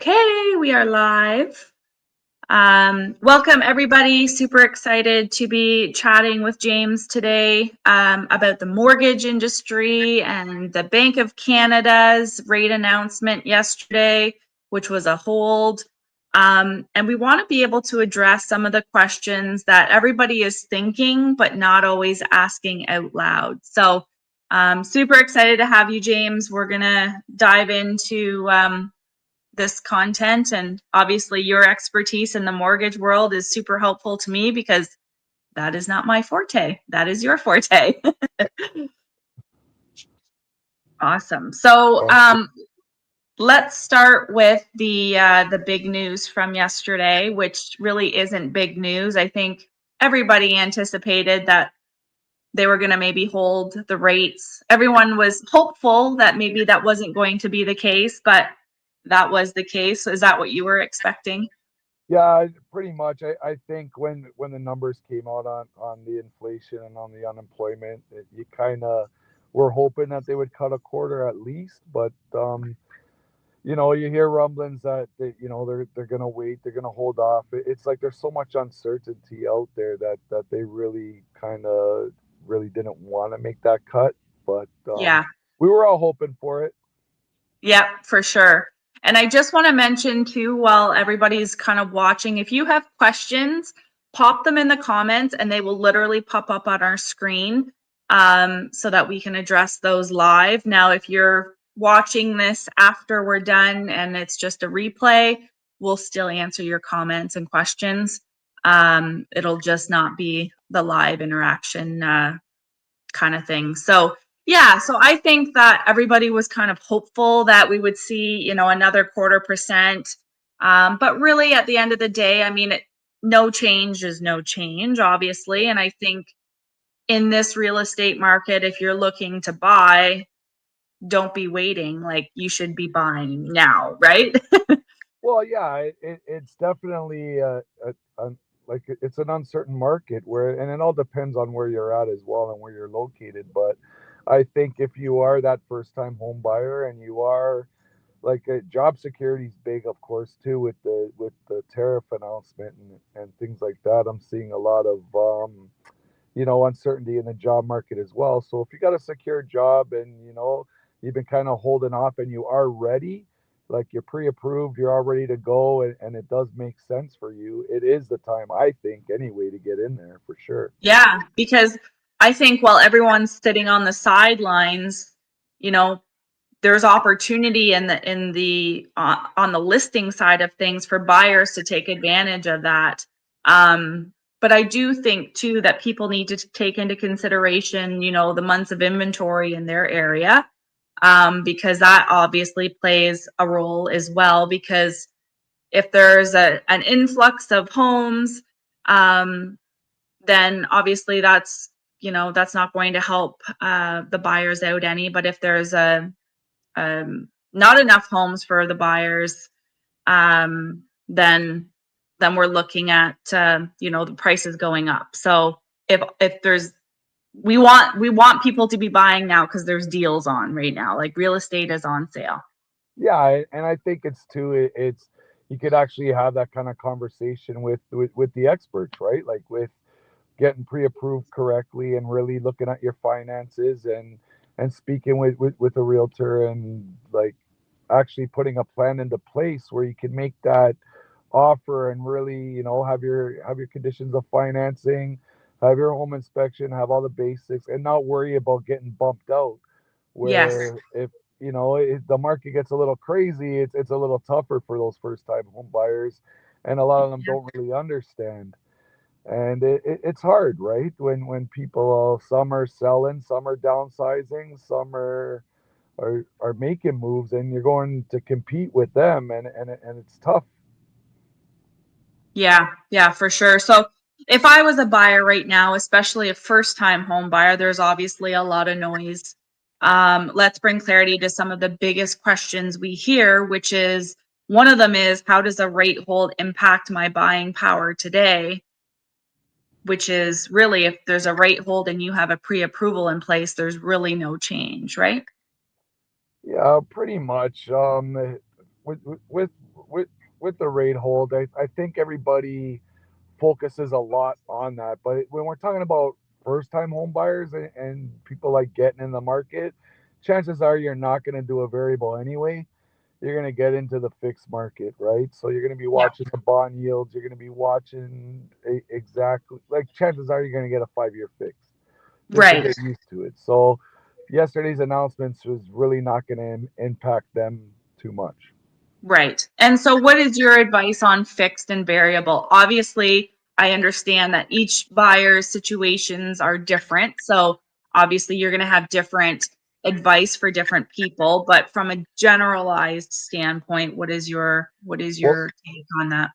Okay, we are live. Welcome, everybody. Super excited to be chatting with James today about the mortgage industry and the Bank of Canada's rate announcement yesterday, which was a hold. And we want to be able to address some of the questions that everybody is thinking, but not always asking out loud. So, super excited to have you, James. We're going to dive into this content, and obviously your expertise in the mortgage world is super helpful to me because that is not my forte. That is your forte. Awesome. So let's start with the big news from yesterday, which really isn't big news. I think everybody anticipated that they were going to maybe hold the rates. Everyone was hopeful that maybe that wasn't going to be the case, but that was the case. Is that what you were expecting? Yeah, pretty much. I think when the numbers came out on the inflation and on the unemployment, you kind of were hoping that they would cut a quarter at least. But you hear rumblings that they're gonna wait, they're gonna hold off. It's like there's so much uncertainty out there that they really kind of really didn't want to make that cut. But Yeah. we were all hoping for it. Yep, for sure. And I just want to mention too, while everybody's kind of watching, if you have questions, pop them in the comments and they will literally pop up on our screen so that we can address those live. Now, if you're watching this after we're done and it's just a replay, we'll still answer your comments and questions. It'll just not be the live interaction kind of thing. So yeah, so I think that everybody was kind of hopeful that we would see, another 0.25%. But really, at the end of the day, I mean, no change is no change, obviously. And I think in this real estate market, if you're looking to buy, don't be waiting. Like you should be buying now, right? Well, yeah, it's definitely like it's an uncertain market and it all depends on where you're at as well and where you're located. But I think if you are that first time home buyer and you are like job security is big, of course, too, with the tariff announcement and things like that. I'm seeing a lot of uncertainty in the job market as well. So if you got a secure job and you've been kind of holding off and you are ready, like you're pre-approved, you're all ready to go, and it does make sense for you, it is the time, I think, anyway, to get in there for sure. Yeah, because I think while everyone's sitting on the sidelines, you know, there's opportunity in the on the listing side of things for buyers to take advantage of that. But I do think too that people need to take into consideration, the months of inventory in their area, because that obviously plays a role as well. Because if there's an influx of homes, um, then obviously that's not going to help the buyers out any. But if there's not enough homes for the buyers, then we're looking at the prices going up. So if there's we want people to be buying now because there's deals on right now. Like real estate is on sale. Yeah, and I think it's too. It's you could actually have that kind of conversation with the experts, right? Like with getting pre-approved correctly and really looking at your finances and speaking with a realtor and like actually putting a plan into place where you can make that offer and really have your conditions of financing, have your home inspection, have all the basics, and not worry about getting bumped out Yes. where if the market gets a little crazy, it's a little tougher for those first time home buyers, and a lot of them don't really understand. And it's hard, right? When people, some are selling, some are downsizing, some are making moves, and you're going to compete with them, and it's tough. Yeah, for sure. So if I was a buyer right now, especially a first time home buyer, there's obviously a lot of noise. Let's bring clarity to some of the biggest questions we hear, which is one of them is how does a rate hold impact my buying power today? Which is really if there's a rate hold and you have a pre-approval in place, there's really no change, right? Yeah, pretty much. With with the rate hold, I think everybody focuses a lot on that. But when we're talking about first time home buyers and people like getting in the market, chances are you're not going to do a variable anyway. You're going to get into the fixed market, right? So you're going to be Yeah. watching the bond yields. You're going to be watching exactly, like, chances are you're going to get a 5 year fix just to Right. get used to it. So yesterday's announcements was really not going to impact them too much. Right. And so, what is your advice on fixed and variable? Obviously, I understand that each buyer's situations are different. So, obviously, you're going to have different advice for different people. But from a generalized standpoint, what is Well, your take on that?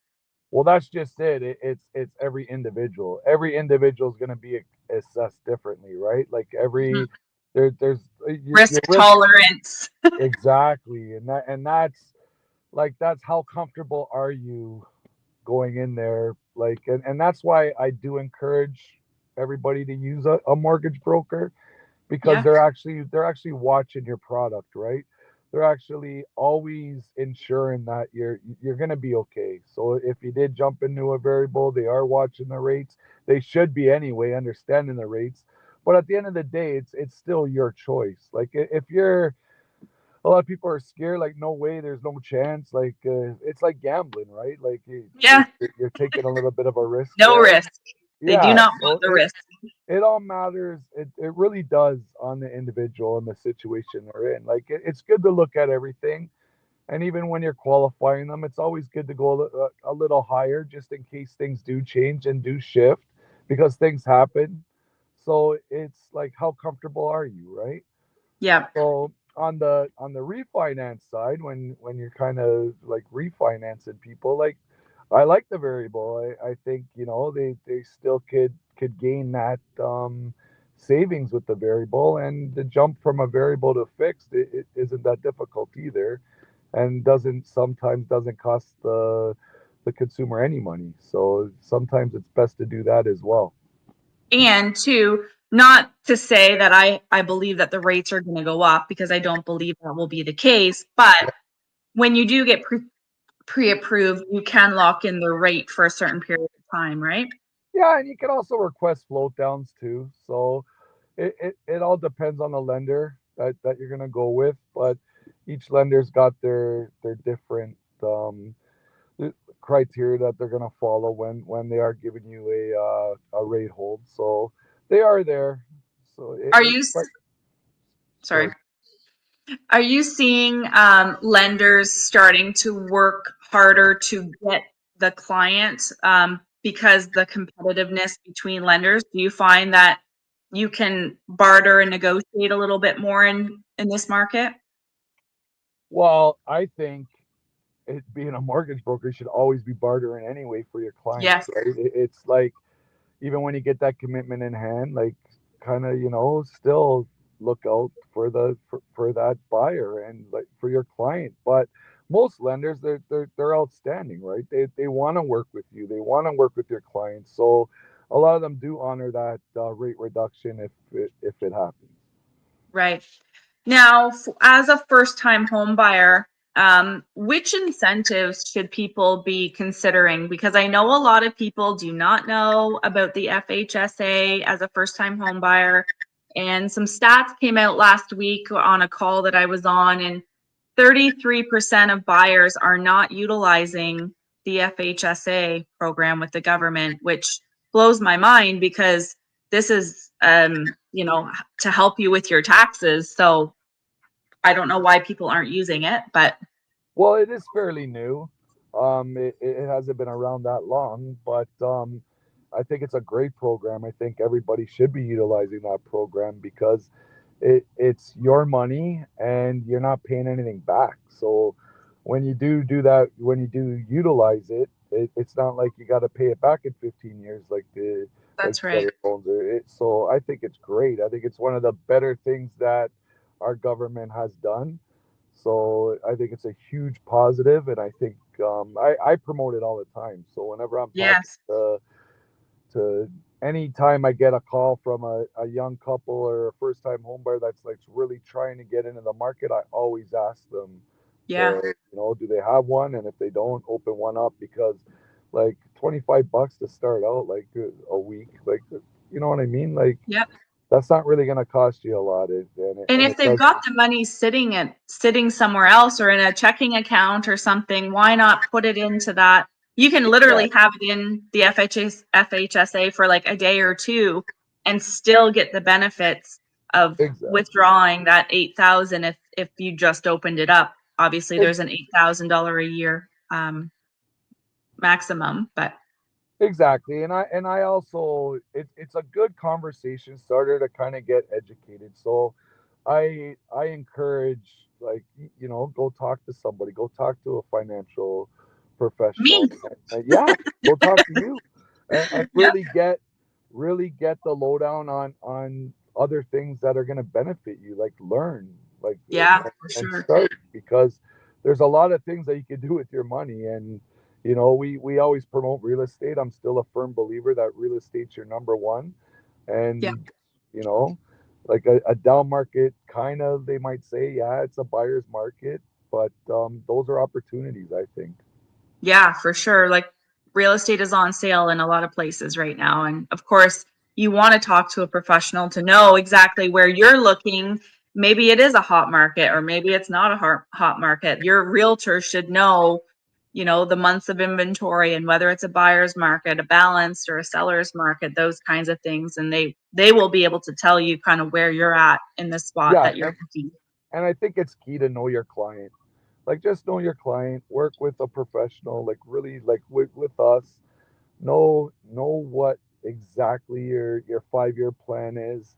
well, that's just it. It's every individual. Every individual is going to be assessed differently, right? Like Mhm. there's your Risk risk tolerance. exactly, and that's like that's how comfortable are you going in there, like, and that's why I do encourage everybody to use a mortgage broker, because Yeah. they're actually watching your product, right? They're actually always ensuring that you're going to be okay. So if you did jump into a variable, they are watching the rates. They should be anyway, understanding the rates. But at the end of the day, it's still your choice. Like, if you're, a lot of people are scared, like, no way, there's no chance, like, it's like gambling, right? Like, Yeah. you're taking a little bit of a risk No there. risk. They do Yeah, not want so the it risk. it all matters. It really does on the individual and the situation they're in. Like, it's good to look at everything, and even when you're qualifying them, it's always good to go a little higher, just in case things do change and do shift, because things happen. So it's like, how comfortable are you, right? Yeah. So on the refinance side, when you're kind of like refinancing people, like, I like the variable. I think, they still could gain that savings with the variable, and the jump from a variable to fixed, it isn't that difficult either, and doesn't cost the consumer any money. So sometimes it's best to do that as well. And two, not to say that I believe that the rates are going to go up, because I don't believe that will be the case. But when you do get pre-approved, you can lock in the rate for a certain period of time, right? Yeah, and you can also request float downs too. So it all depends on the lender that you're gonna go with, but each lender's got their different uh, criteria that they're gonna follow when they are giving you a rate hold. So they are there. So Are it's you, like, sorry, sorry. are you seeing lenders starting to work harder to get the client, because the competitiveness between lenders? Do you find that you can barter and negotiate a little bit more in this market? Well, I think it being a mortgage broker, you should always be bartering anyway for your clients, Yes. right? It's like, even when you get that commitment in hand, like, kind of, still look out for that buyer and, like, for your client. But most lenders, they're outstanding, right? They want to work with you. They want to work with your clients. So a lot of them do honor that rate reduction if it happens. Right. Now, as a first-time home buyer, which incentives should people be considering? Because I know a lot of people do not know about the FHSA as a first-time home buyer. And some stats came out last week on a call that I was on, and 33% of buyers are not utilizing the FHSA program with the government, which blows my mind, because this is, to help you with your taxes. So I don't know why people aren't using it, but Well, it is fairly new. It hasn't been around that long, but I think it's a great program. I think everybody should be utilizing that program, because it's your money and you're not paying anything back. So when you do that, when you do utilize it's not like you got to pay it back in 15 years, like that's the right. other loans are. So I think it's great. I think it's one of the better things that our government has done. So I think it's a huge positive, and I think I promote it all the time. So whenever I'm talking Yes. to anytime I get a call from a young couple or a first time homebuyer that's like really trying to get into the market, I always ask them Yeah. So, do they have one? And if they don't, open one up, because like $25 to start out, like a week, like, you know what I mean? Like, Yep. that's not really going to cost you a lot. And And if it they've does. got the money sitting somewhere else or in a checking account or something, why not put it into that? You can literally Exactly. have it in the FHSA for like a day or two and still get the benefits of Exactly. withdrawing that 8,000 if you just opened it up. Obviously, Ex- there's an $8,000 a year maximum, but Exactly. And I also, it's a good conversation starter to kind of get educated. So I encourage, like, go talk to somebody, go talk to a financial professional. me. Yeah, go talk to you, and Yep. really get the lowdown on other things that are going to benefit you, like learn, like, Yeah, for and sure. start, because there's a lot of things that you can do with your money. And we always promote real estate. I'm still a firm believer that real estate's your number one. Yeah. And you know like a down market, kind of, they might say, yeah, it's a buyer's market, but those are opportunities, I think. Yeah, for sure. Like real estate is on sale in a lot of places right now. And of course, you want to talk to a professional to know exactly where you're looking. Maybe it is a hot market or maybe it's not a hot market. Your realtor should know, the months of inventory and whether it's a buyer's market, a balanced or a seller's market, those kinds of things. And they will be able to tell you kind of where you're at in the spot Yeah, that you're looking. and I think it's key to know your client. Like, just know your client, work with a professional, like, really, like, with us, know what exactly your 5-year plan is.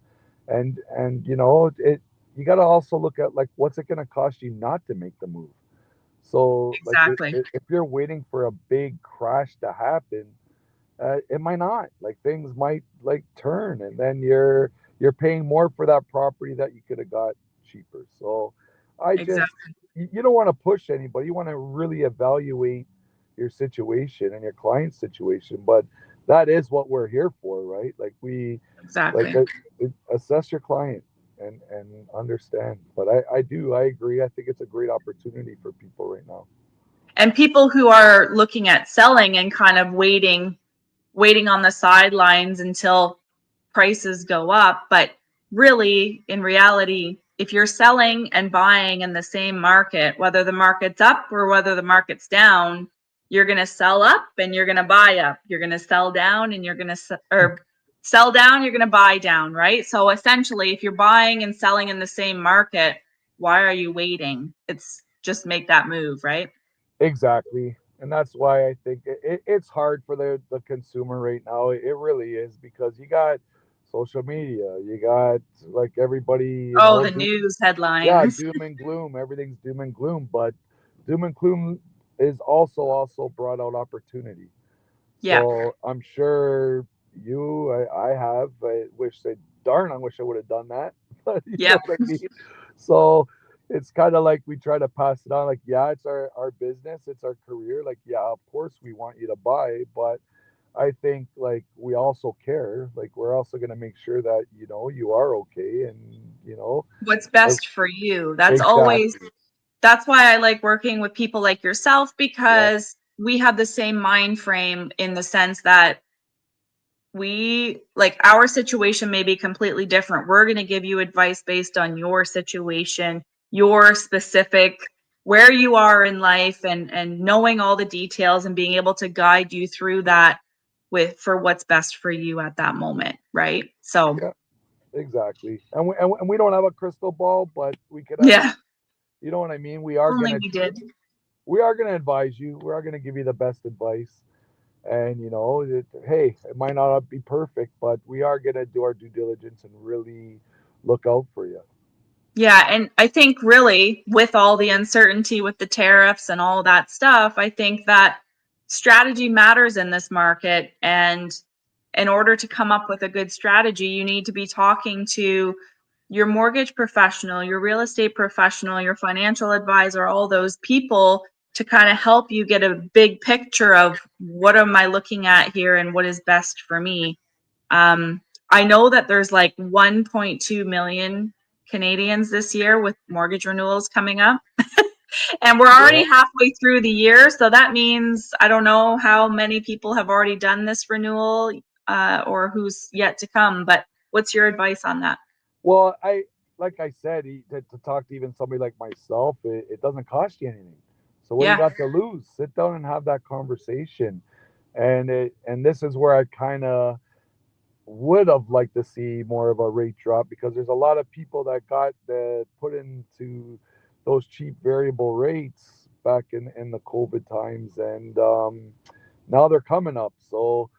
And it you got to also look at, like, what's it going to cost you not to make the move. So, like, Exactly. if you're waiting for a big crash to happen, it might not. Like, things might, like, turn, and then you're paying more for that property that you could have got cheaper. So, I just Exactly. you don't want to push anybody. You want to really evaluate your situation and your client's situation. But that is what we're here for, right? Like, like Exactly. assess your client and understand. But I agree. I think it's a great opportunity for people right now. And people who are looking at selling and kind of waiting on the sidelines until prices go up, but really in reality, if you're selling and buying in the same market, whether the market's up or whether the market's down, you're going to sell up and you're going to buy up, you're going to sell down and you're going to or sell down, you're going to buy down, right? So essentially, if you're buying and selling in the same market, why are you waiting? It's just make that move, right? Exactly. And that's why I think it's hard for the consumer right now. It really is, because you got social media, you got, like, everybody, Oh, the news yeah, headlines. doom and gloom. Everything's doom and gloom, but doom and gloom is also brought out opportunity. Yeah. So I'm sure I have. I wish I would have done that. But you know Yep. what I mean? So it's kind of like we try to pass it on. Like, yeah, it's our business, it's our career. Like, yeah, of course we want you to buy, but I think, like, we also care. Like, we're also going to make sure that, you are okay. And, What's uh, best for you. exactly. That's why I like working with people like yourself Yeah. because we have the same mind frame in the sense that we like our situation may be completely different. We're going to give you advice based on your situation, your specific where you are in life and knowing all the details and being able to guide you through that with for what's best for you at that moment, right? So, Yeah, exactly. And we don't have a crystal ball, but we could at yeah, least, you know what I mean? only we did. We are gonna advise you. We are gonna give you the best advice. And, hey, it might not be perfect, but we are gonna do our due diligence and really look out for you. Yeah, and I think really with all the uncertainty with the tariffs and all that stuff, I think that strategy matters in this market. And in order to come up with a good strategy, you need to be talking to your mortgage professional, your real estate professional, your financial advisor, all those people to kind of help you get a big picture of what am I looking at here and what is best for me. I know that there's like 1.2 million Canadians this year with mortgage renewals coming up. And we're already Yeah. halfway through the year, so that means I don't know how many people have already done this renewal or who's yet to come, but what's your advice on that? Well, like I said, to talk to even somebody like myself, it doesn't cost you anything. So what do you Yeah, got to lose? Sit down and have that conversation. And this is where I kind of would have liked to see more of a rate drop, because there's a lot of people that got put into those cheap variable rates back in the COVID times, and now they're coming up. So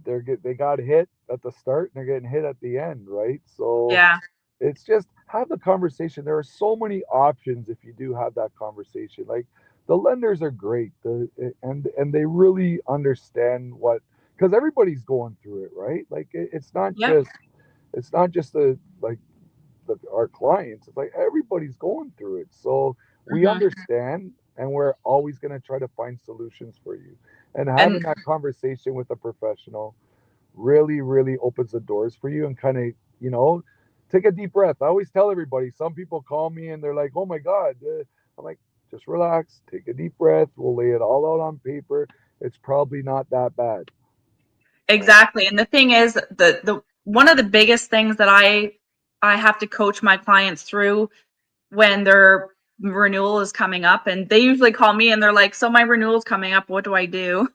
they got hit at the start and they're getting hit at the end, right? So yeah, it's just have the conversation. There are so many options if you do have that conversation. Like, the lenders are great, and they really understand what, because everybody's going through it, right? Like, yep, it's not just our clients. It's like everybody's going through it. So we hmm understand, and we're always going to try to find solutions for you. And having and that conversation with a professional really, really opens the doors for you, and kind of, you know, take a deep breath. I always tell everybody, some people call me and they're like, oh my God. I'm like, just relax, take a deep breath. We'll lay it all out on paper. It's probably not that bad. And exactly. And the thing is, the one of the biggest things that I have to coach my clients through when their renewal is coming up, and they usually call me and they're like, so my renewal's coming up, what do I do?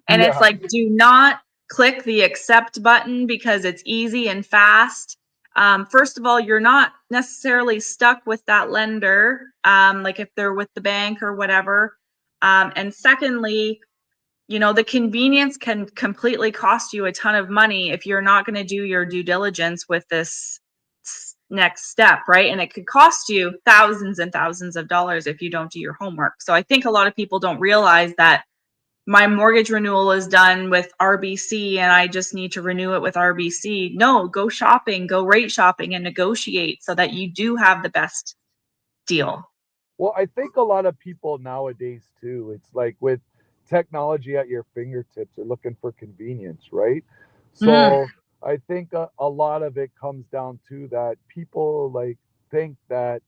And it's yeah, like, do not click the accept button because it's easy and fast. First of all, you're not necessarily stuck with that lender, like if they're with the bank or whatever. And secondly, the convenience can completely cost you a ton of money if you're not going to do your due diligence with this next step, right? And it could cost you thousands and thousands of dollars if you don't do your homework. So I think a lot of people don't realize that my mortgage renewal is done with RBC and I just need to renew it with RBC. No, go shopping, go rate shopping and negotiate so that you do have the best deal. well, I think a lot of people nowadays too, it's like with technology at your fingertips, are looking for convenience, right? Mm, So I think a lot of it comes down to that people like think that,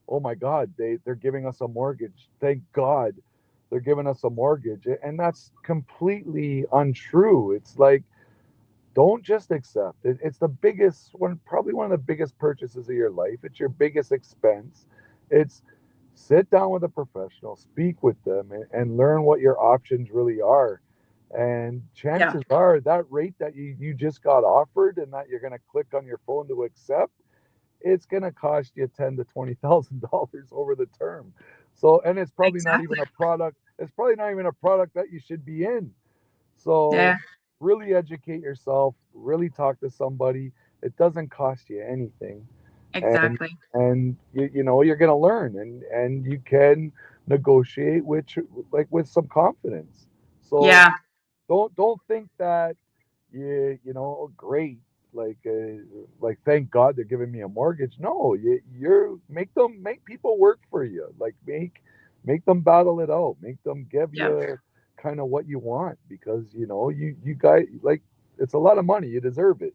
oh my God, they're giving us a mortgage. Thank God they're giving us a mortgage. And that's completely untrue. It's like, don't just accept it. It's the biggest one, probably one of the biggest purchases of your life. It's your biggest expense. It's sit down with a professional, speak with them, and learn what your options really are. And yeah, chances are that rate that you just got offered and that you're going to click on your phone to accept, it's going to cost you $10,000 to $20,000 over the term. So, and it's probably not even exactly. a product. It's probably not even a product that you should be in. So Yeah, really educate yourself, really talk to somebody. It doesn't cost you anything. And exactly. you know you're going to learn, and you can negotiate with some confidence. So Yeah, don't think that oh, great, like thank God they're giving me a mortgage. No, you're make people work for you. Like make them battle it out. Make them give yeah. you kind of what you want, because you guys, like, it's a lot of money. You deserve it.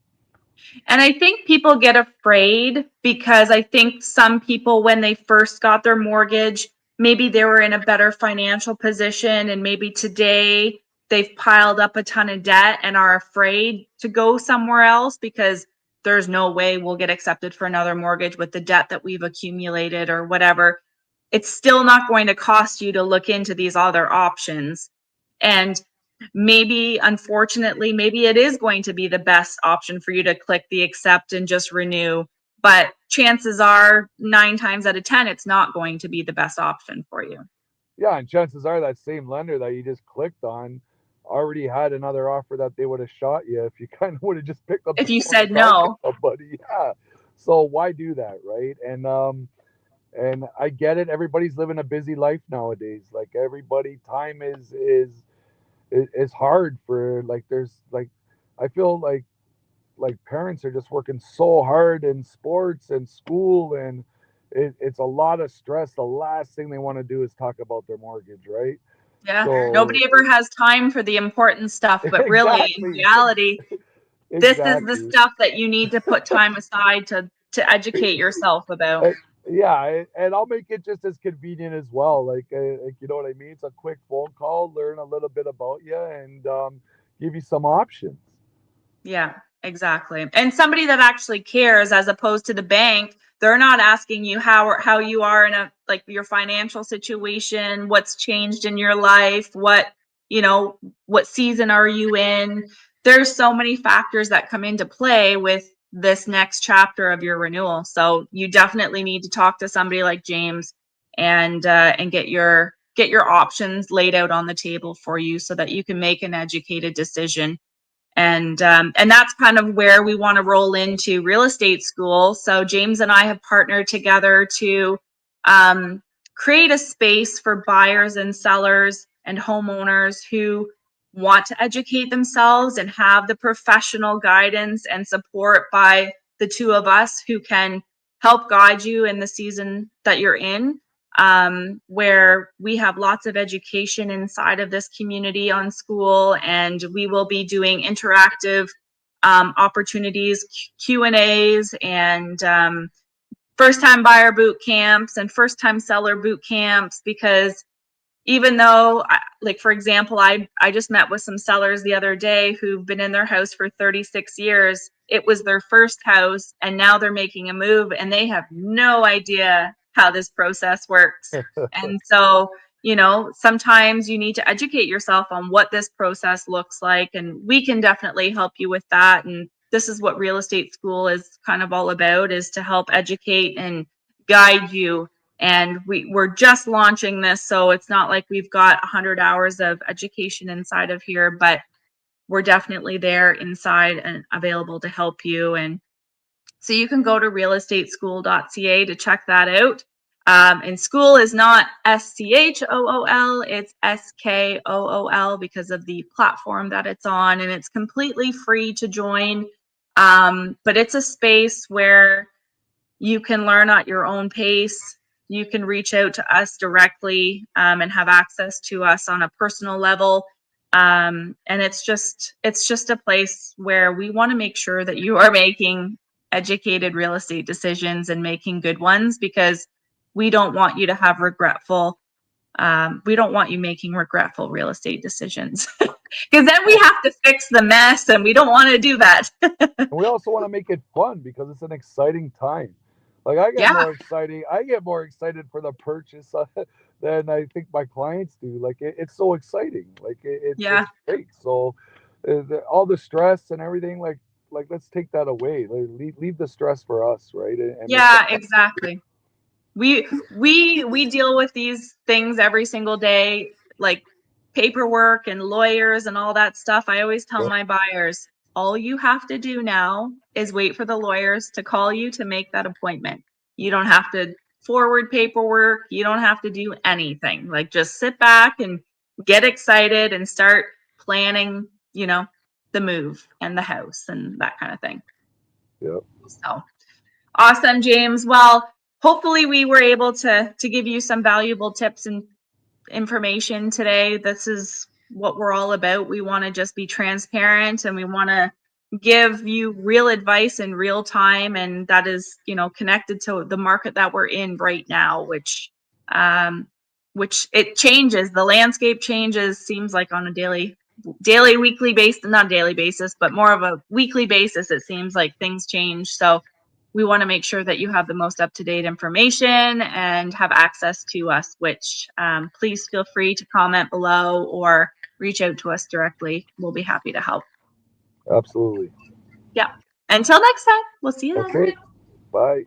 And I think people get afraid because I think some people, when they first got their mortgage, maybe they were in a better financial position, and maybe today they've piled up a ton of debt and are afraid to go somewhere else because there's no way we'll get accepted for another mortgage with the debt that we've accumulated or whatever. It's still not going to cost you to look into these other options. And maybe, unfortunately, maybe it is going to be the best option for you to click the accept and just renew. But chances are 9 times out of 10, it's not going to be the best option for you. Yeah, and chances are that same lender that you just clicked on already had another offer that they would have shot you if you kind of would have just picked up the If you phone and said talked to no, somebody. Yeah. So why do that, right? And I get it. Everybody's living a busy life nowadays. Like, everybody, time is hard for, like, there's like, I feel like parents are just working so hard in sports and school, and it's a lot of stress. The last thing they want to do is talk about their mortgage, right? yeah, So nobody ever has time for the important stuff. But really, in exactly, reality, this is the exactly. stuff that you need to put time aside to educate yourself about. and I'll make it just as convenient as well. Like you know what I mean? It's a quick phone call, learn a little bit about you, and give you some options. Yeah, exactly. And somebody that actually cares, as opposed to the bank, they're not asking you how you are in a like your financial situation, what's changed in your life, what season are you in? There's so many factors that come into play with this next chapter of your renewal. So you definitely need to talk to somebody like James and get your options laid out on the table for you so that you can make an educated decision. And that's kind of where we want to roll into real estate school. So James and I have partnered together to create a space for buyers and sellers and homeowners who want to educate themselves and have the professional guidance and support by the two of us who can help guide you in the season that you're in, where we have lots of education inside of this community on school, and we will be doing interactive opportunities, Q&As, and first-time buyer boot camps and first-time seller boot camps, because even though, like, for example, I just met with some sellers the other day who've been in their house for 36 years. It was their first house, and now they're making a move, and they have no idea how this process works. And so, sometimes you need to educate yourself on what this process looks like, and we can definitely help you with that. And this is what real estate school is kind of all about, is to help educate and guide you. And we're just launching this, so it's not like we've got 100 hours of education inside of here, but we're definitely there inside and available to help you. And so you can go to realestateschool.ca to check that out. And school is not SCHOOL, it's SKOOL because of the platform that it's on, and it's completely free to join. But it's a space where you can learn at your own pace. You can reach out to us directly and have access to us on a personal level. And it's just a place where we want to make sure that you are making educated real estate decisions and making good ones, because we don't want you to have we don't want you making regretful real estate decisions, because then we have to fix the mess, and we don't want to do that. And we also want to make it fun because it's an exciting time. Like Yeah. I get more excited for the purchase than I think my clients do. Like it's so exciting. Like Yeah. it's great. So all the stress and everything, like let's take that away. Like, leave the stress for us, right? And make it Yeah, exactly. We deal with these things every single day, like paperwork and lawyers and all that stuff. I always tell fun. my buyers, all you have to do now is wait for the lawyers to call you to make that appointment. You don't have to forward paperwork. You don't have to do anything. Like, just sit back and get excited and start planning, the move and the house and that kind of thing. Yeah. So awesome, James. Well, hopefully we were able to give you some valuable tips and information today. This is what we're all about. We want to just be transparent, and we want to give you real advice in real time, and that is, connected to the market that we're in right now, which it changes. The landscape changes, seems like on a weekly basis, not daily basis, but more of a weekly basis. It seems like things change. So we want to make sure that you have the most up-to-date information and have access to us, which please feel free to comment below or reach out to us directly. We'll be happy to help. Absolutely. Yeah. Until next time, we'll see you then. Okay. Bye.